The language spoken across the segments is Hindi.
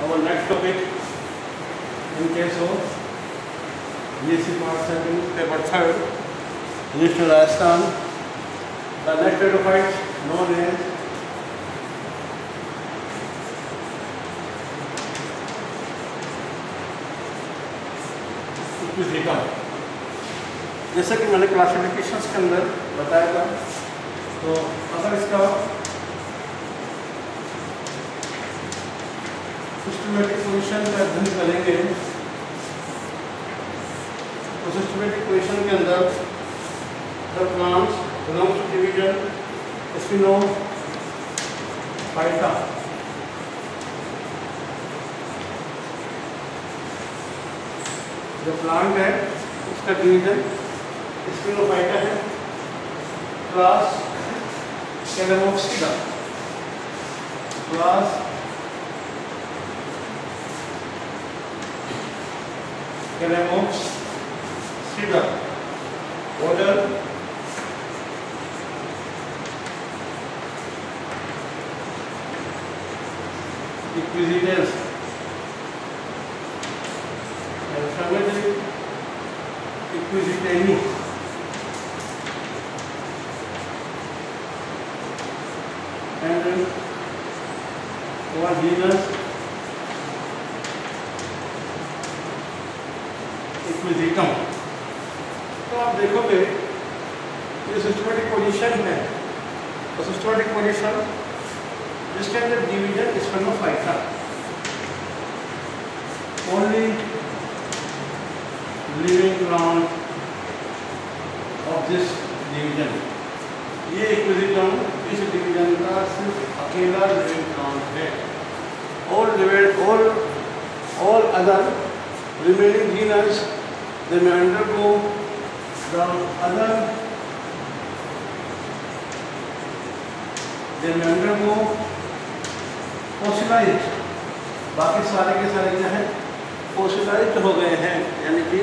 our next topic in case of BSc Part 7 paper 3rd National Rajasthan. The next pterophyte known as इक्विजिटम। जैसा कि मैंने क्लासिफिकेशंस के अंदर बताया था, तो अगर इसका सिस्टमेटिक पोजीशन का अध्ययन करेंगे तो सिस्टमेटिक पोजीशन के अंदर the plants belongs to division Sphenophyta. जो प्लांट है उसका डिवीजन स्पिनोफाइटा है। Class Calamopsida, class Calamopsida. Order Equisetales. Family Equisetaceae. and one genus Equisetum. तो आप देखोगे ये सिस्टमेटिक पोजीशन है, तो सिस्टमेटिक पोजीशन जिसके अंदर division Sphenophyta. Only living plant of this division. ये इक्विजिटम इस डिवीजन का सिर्फ अकेला लिविंग प्लांट है। all other remaining genus they may undergo the other fossilized। बाकी सारे के सारे क्या है, फॉसिलाइज्ड हो गए हैं, यानी कि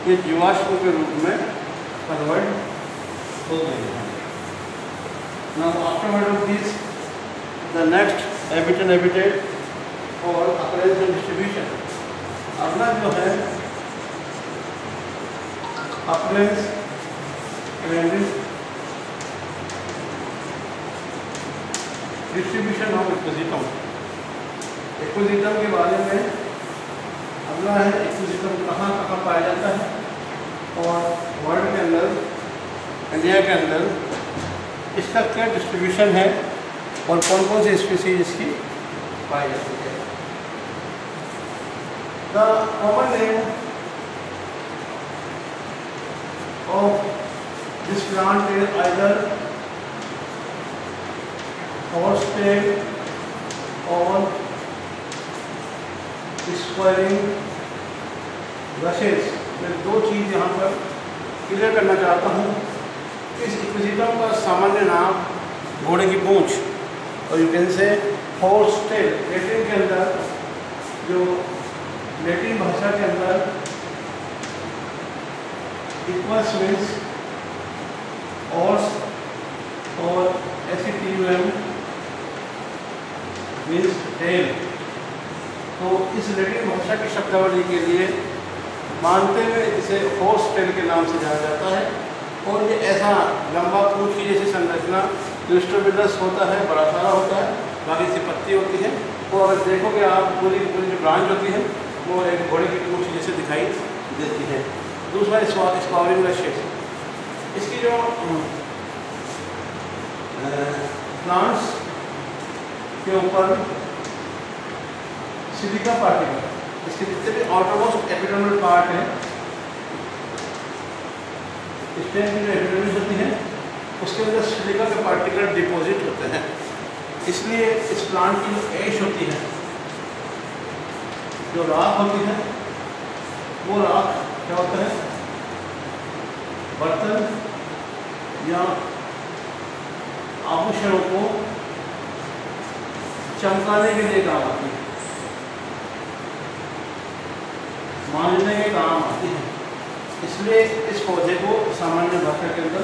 ये जीवाश्म के रूप में कन्वर्ट हो गए हैं। Now afterward of this, the next habitat और occurrence and distribution। अगला जो है occurrence and distribution of इक्विजिटम। इक्विजिटम के बारे में अगला है इक्विजिटम कहाँ कहाँ पाया जाता है और वर्ल्ड के अंदर, इंडिया के अंदर इसका क्या डिस्ट्रीब्यूशन है और कौन कौन सी स्पीसीज इसकी पाई जाती है। The common name of this plant is either horsetail और स्क्वायरिंग रशेस। मैं दो चीज़ यहाँ पर क्लियर करना चाहता हूँ। इस इक्विजिटम का सामान्य नाम घोड़े की पूंछ और you can say horse tail. Latin के अंदर, जो लैटिन भाषा के अंदर इक्वस मीन्स हॉर्स और एसिटिवम मीन्स टेल। तो इस लैटिन भाषा की शब्दावली के लिए मानते हुए इसे हॉर्स टेल के नाम से जाना जाता है। और ये ऐसा लंबा पूंछ की जैसी संरचना क्लिस्टोबिलस होता है, बड़ा सारा होता है, बाकी सी पत्ती होती है। तो अगर देखोगे आप पूरी जो ब्रांच होती है वो एक घोड़े की पूंछ जैसे दिखाई देती है। दूसरा स्क्वायरिंग रशेस। इसकी जो प्लांट्स के ऊपर सिलिका पार्टिकल, इसके जितने भी आउटरमोस्ट एपिडर्मल पार्ट है, स्टेम की जो एपिडर्मिस होती है उसके अंदर सिलिका के पार्टिकल डिपॉजिट होते हैं। इसलिए इस प्लांट की जो ऐश होती है, जो राख होती है, वो राख क्या होता है, बर्तन या आभूषणों को चमकाने के लिए काम आती है, मांझने के काम आती है। इसलिए इस पौधे को सामान्य भाषा के अंदर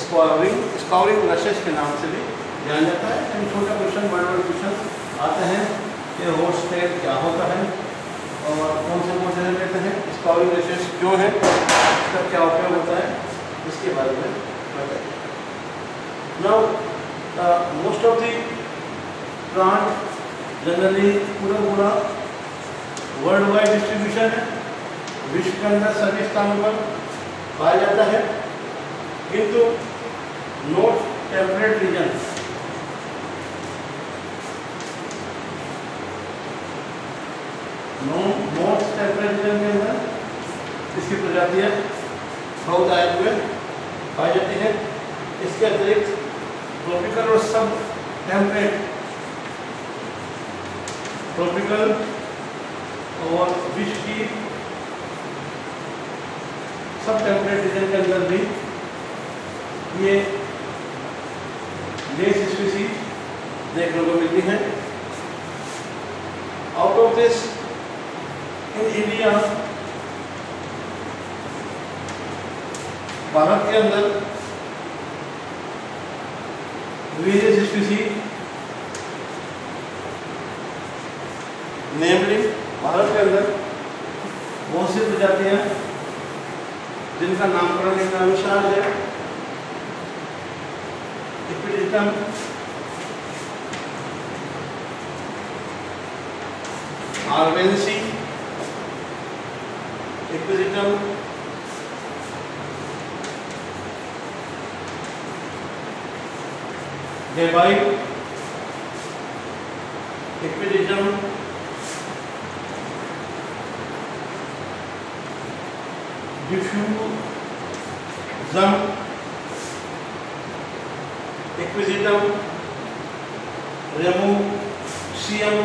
स्क्वायरिंग रशेस के नाम से भी जाना जाता है। छोटा क्वेश्चन, बड़े बड़े क्वेश्चन आते हैं कि होस्ट टेल क्या होता है और कौन से लेते हैं, इसका रेशेस क्यों है, इसका क्या उपयोग होता है, इसके बारे में बताइए। Now most of the plant generally पूरा वर्ल्ड वाइड डिस्ट्रीब्यूशन है, विश्व के अंदर सभी स्थानों पर पाया जाता है, किंतु not temperate region north temperate region के अंदर इसकी प्रजातियाँ बहुत आए हुए पाई जाती है। इसके अतिरिक्त ट्रॉपिकल और सब टेम्परेट ट्रॉपिकल और विश्व की सब टेम्परेट रीजन के अंदर भी ये लेस स्पीसीज देखने को मिलती हैं। Out of this in India, Bharat के अंदर वेरियस स्पीसीज, नेमली भारत के अंदर बहुत सी प्रजातियां जिनका नामकरण निम्नानुसार है। इक्विडिटम, आर्वेंसी, इक्विडिटम, डेबाई, इक्विडिटम, डिफ्यूजम, इक्विजिटम, रेमोसियम,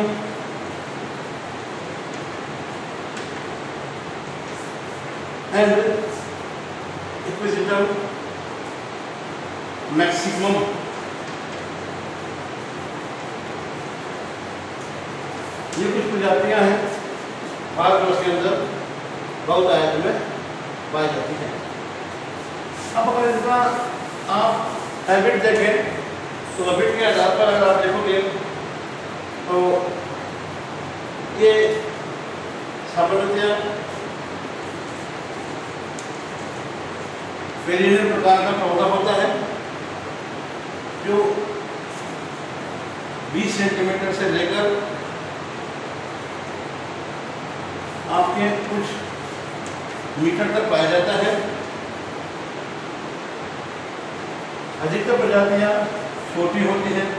एंड इक्विजिटम मैक्सिमम। ये कुछ प्रजातियां हैं भारतवर्ष के अंदर बहुत आयत में पाई जाती है। अब अगर इसका आप हैबिट देखें तो हैबिट के आधार पर अगर आप देखोगे तो ये सामान्यतः पेरिनियल प्रकार का पौधा होता है जो 20 सेंटीमीटर से लेकर आपके कुछ मीटर तक पाया जाता है। अधिकतर प्रजातियां छोटी होती हैं,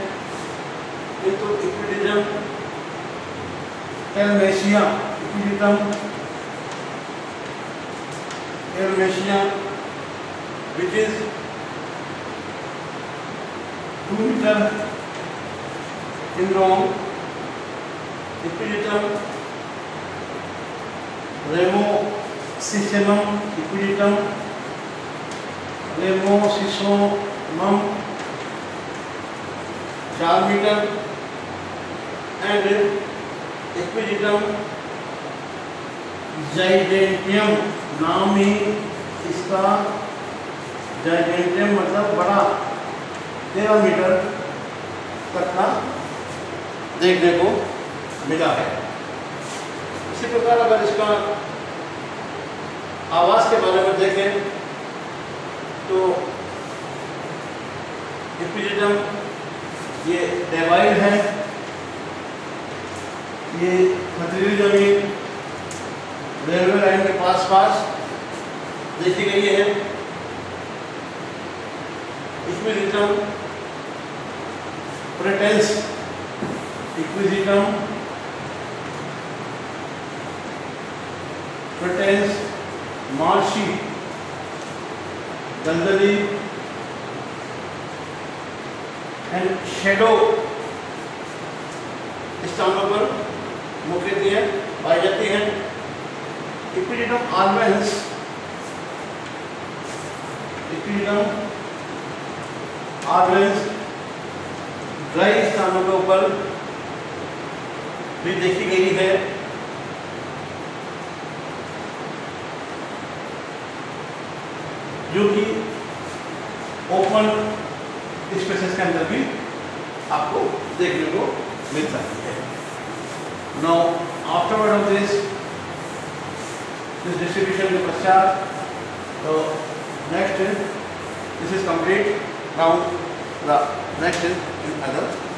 किंतु इक्विडिटम एल्मेशिया, इक्विडिटम एल्मेशिया which is 2 meter in long, Equiditum Ramosycemum, Equiditum Ramosycemum 4 meter, and Equiditum Giganteum, नाम ही इसका जाइगेंटियम मतलब बड़ा, 13 मीटर तक का देखने को मिला है। इसी प्रकार अगर इसका आवास के बारे में देखें तो इक्विडिटम ये डेबाइल है, ये पथरीली जमीन रेलवे लाइन के पास देखी गई है। इक्विडिटम प्रेटेंस, इक्विडिटम प्रेटेंस मार्शी, दलदली एंड शेडो स्थानों पर मुख्यतः पाई जाती है। इक्विडिटम आल्बेंस, इक्विडिटम आल्बेंस ड्राई स्थानों के ऊपर भी देखी गई है। जो कि ओपन स्पेसेस के अंदर भी आपको देखने को मिल सकती है। Now afterward of this distribution के पश्चात, तो next this is complete. Now the next is in other